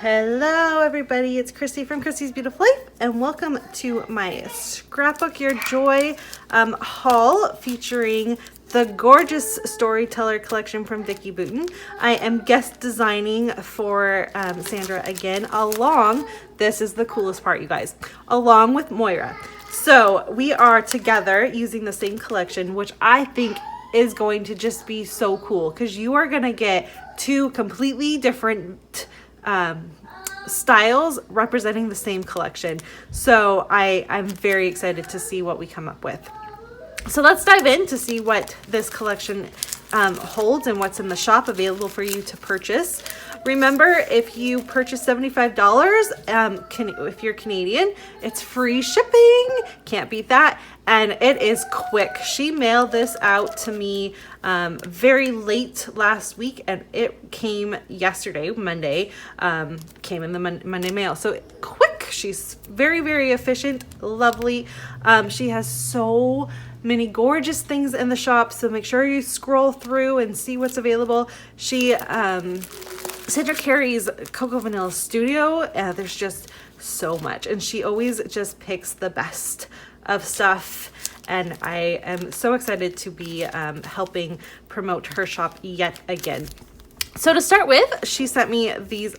Hello everybody, it's Christy from Christy's Beautiful Life and welcome to my Scrapbook Your Joy haul featuring the gorgeous storyteller collection from Dicky Booten. I am guest designing for Sandra again this is the coolest part, you guys, along with Moira. So we are together using the same collection, which I think is going to just be so cool because you are going to get two completely different styles representing the same collection. So I'm very excited to see what we come up with. So let's dive in to see what this collection holds and what's in the shop available for you to purchase. Remember, if you purchase $75, if you're Canadian, it's free shipping. Can't beat that. And it is quick. She mailed this out to me very late last week, and it came yesterday, Monday, came in the Monday mail. So quick. She's very, very efficient, lovely. She has so many gorgeous things in the shop, so make sure you scroll through and see what's available. She Sandra carries Cocoa Vanilla Studio. There's just so much, and she always just picks the best of stuff, and I am so excited to be helping promote her shop yet again. So to start with, she sent me these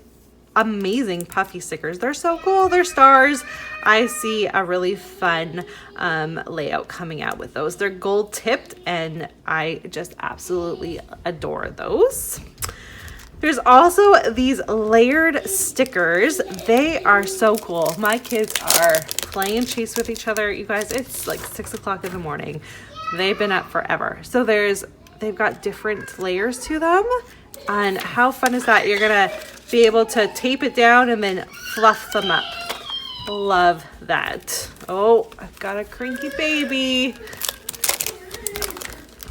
amazing puffy stickers. They're so cool. They're stars. I see a really fun layout coming out with those. They're gold tipped, and I just absolutely adore those. There's also these layered stickers. They are so cool. My kids are playing chase with each other. You guys, it's like 6 o'clock in the morning. They've been up forever. So they've got different layers to them. And how fun is that? You're gonna be able to tape it down and then fluff them up. Love that. Oh, I've got a cranky baby.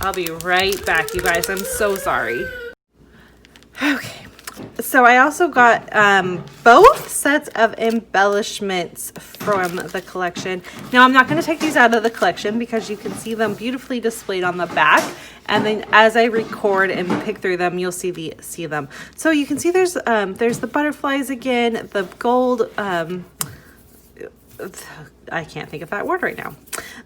I'll be right back, you guys. I'm so sorry. Okay, so I also got both sets of embellishments from the collection. Now, I'm not going to take these out of the collection because you can see them beautifully displayed on the back. And then as I record and pick through them, you'll see them. So you can see there's the butterflies again, the gold. I can't think of that word right now.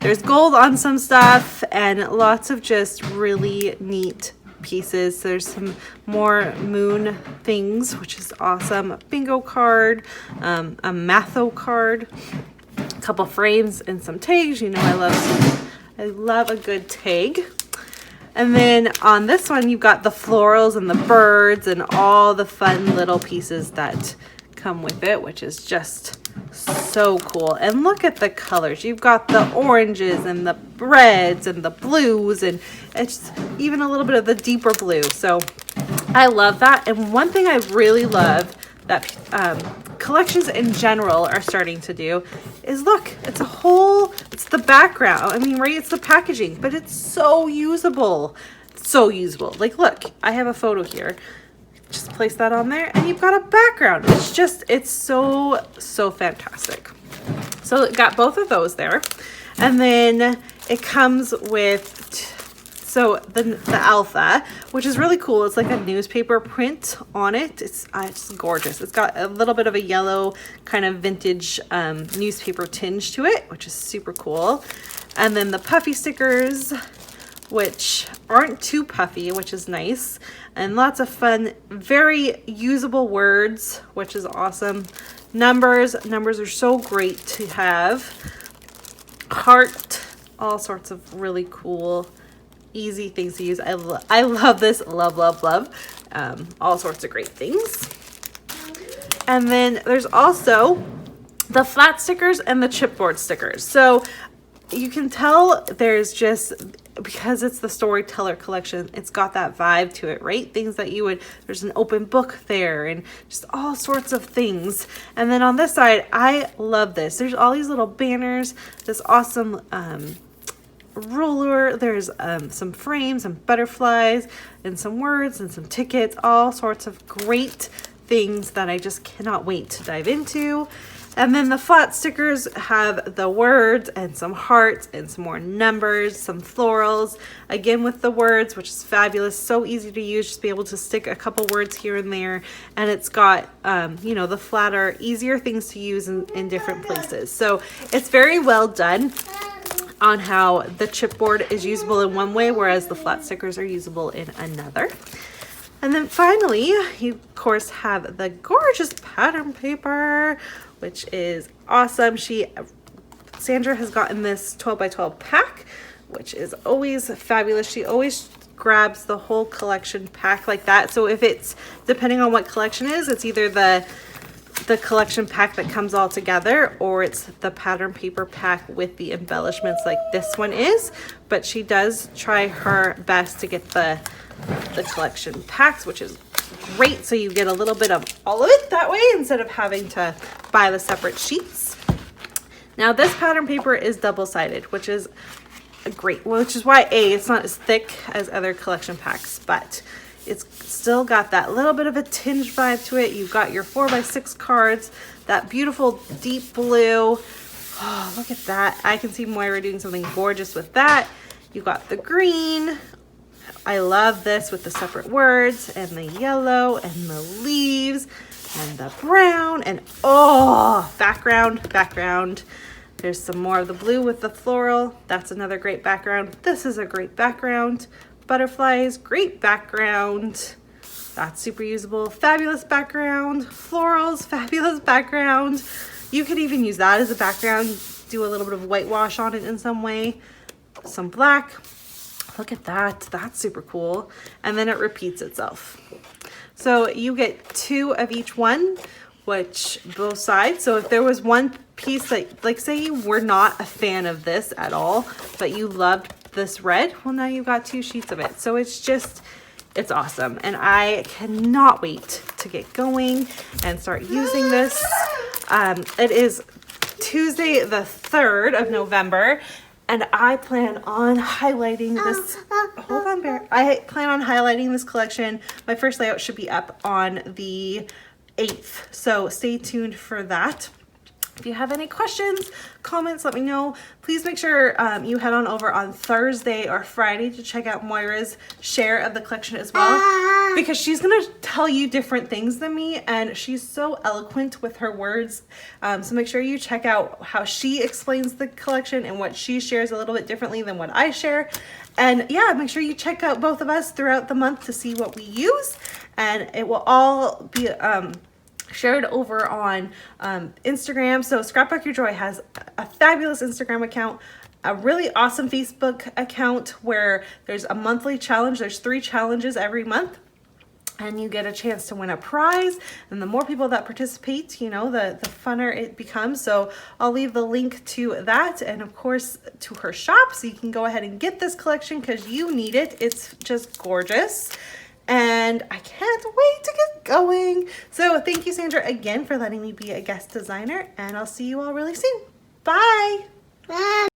There's gold on some stuff and lots of just really neat pieces. There's some more moon things, which is awesome. A bingo card, a matho card, a couple frames and some tags. You know, I love a good tag. And then on this one, you've got the florals and the birds and all the fun little pieces that come with it, which is just so cool. And look at the colors. You've got the oranges and the reds and the blues, and it's even a little bit of the deeper blue. So I love that. And one thing I really love that collections in general are starting to do is look, it's the background. I mean, right, it's the packaging, but it's so usable. So usable. Like, look, I have a photo here. Just place that on there and you've got a background. It's so fantastic. So it got both of those there. And then it comes with the alpha, which is really cool. It's like a newspaper print on it. It's gorgeous. It's got a little bit of a yellow kind of vintage newspaper tinge to it, which is super cool. And then the puffy stickers, which aren't too puffy, which is nice, and lots of fun, very usable words, which is awesome. Numbers are so great to have. Heart, all sorts of really cool, easy things to use. I love this, love. All sorts of great things. And then there's also the flat stickers and the chipboard stickers. So you can tell there's just, because it's the storyteller collection, it's got that vibe to it, right? Things that there's an open book there and just all sorts of things. And then on this side, I love this. There's all these little banners, this awesome ruler. There's some frames and butterflies and some words and some tickets, all sorts of great things that I just cannot wait to dive into. And then the flat stickers have the words and some hearts and some more numbers, some florals, again with the words, which is fabulous. So easy to use, just be able to stick a couple words here and there. And it's got, you know, the flatter, easier things to use in different places. So it's very well done on how the chipboard is usable in one way, whereas the flat stickers are usable in another. And then finally, you of course have the gorgeous pattern paper, which is awesome. Sandra has gotten this 12 by 12 pack, which is always fabulous. She always grabs the whole collection pack like that. So if it's, depending on what collection is, it's either the collection pack that comes all together, or it's the pattern paper pack with the embellishments like this one is. But she does try her best to get the collection packs, which is great. So you get a little bit of all of it that way instead of having to buy the separate sheets. Now this pattern paper is double-sided, which is great, which is why it's not as thick as other collection packs, but it's still got that little bit of a tinge vibe to it. You've got your 4x6 cards, that beautiful deep blue. Oh, look at that. I can see Moira doing something gorgeous with that. You've got the green. I love this with the separate words, and the yellow and the leaves and the brown, and oh, background. There's some more of the blue with the floral. That's another great background. This is a great background. Butterflies, great background. That's super usable. Fabulous background. Florals, fabulous background. You could even use that as a background, do a little bit of whitewash on it in some way. Some black. Look at that, that's super cool. And then it repeats itself. So you get 2 of each one, which both sides. So if there was one piece that, like say you were not a fan of this at all, but you loved this red, well now you've got 2 sheets of it. So it's awesome. And I cannot wait to get going and start using this. It is Tuesday the 3rd of November. And I plan on highlighting this, hold on, Bear. I plan on highlighting this collection. My first layout should be up on the 8th. So stay tuned for that. If you have any questions, comments, let me know. Please make sure you head on over on Thursday or Friday to check out Moira's share of the collection as well, because she's gonna tell you different things than me, and she's so eloquent with her words. So make sure you check out how she explains the collection and what she shares a little bit differently than what I share. And yeah, make sure you check out both of us throughout the month to see what we use, and it will all be shared over on Instagram. So Scrapbook Your Joy has a fabulous Instagram account, a really awesome Facebook account where there's a monthly challenge. There's 3 challenges every month, and you get a chance to win a prize. And the more people that participate, you know, the funner it becomes. So I'll leave the link to that, and of course to her shop, so you can go ahead and get this collection because you need it. It's just gorgeous. And I can't wait to get going. So thank you, Sandra, again for letting me be a guest designer, and I'll see you all really soon. Bye. Bye.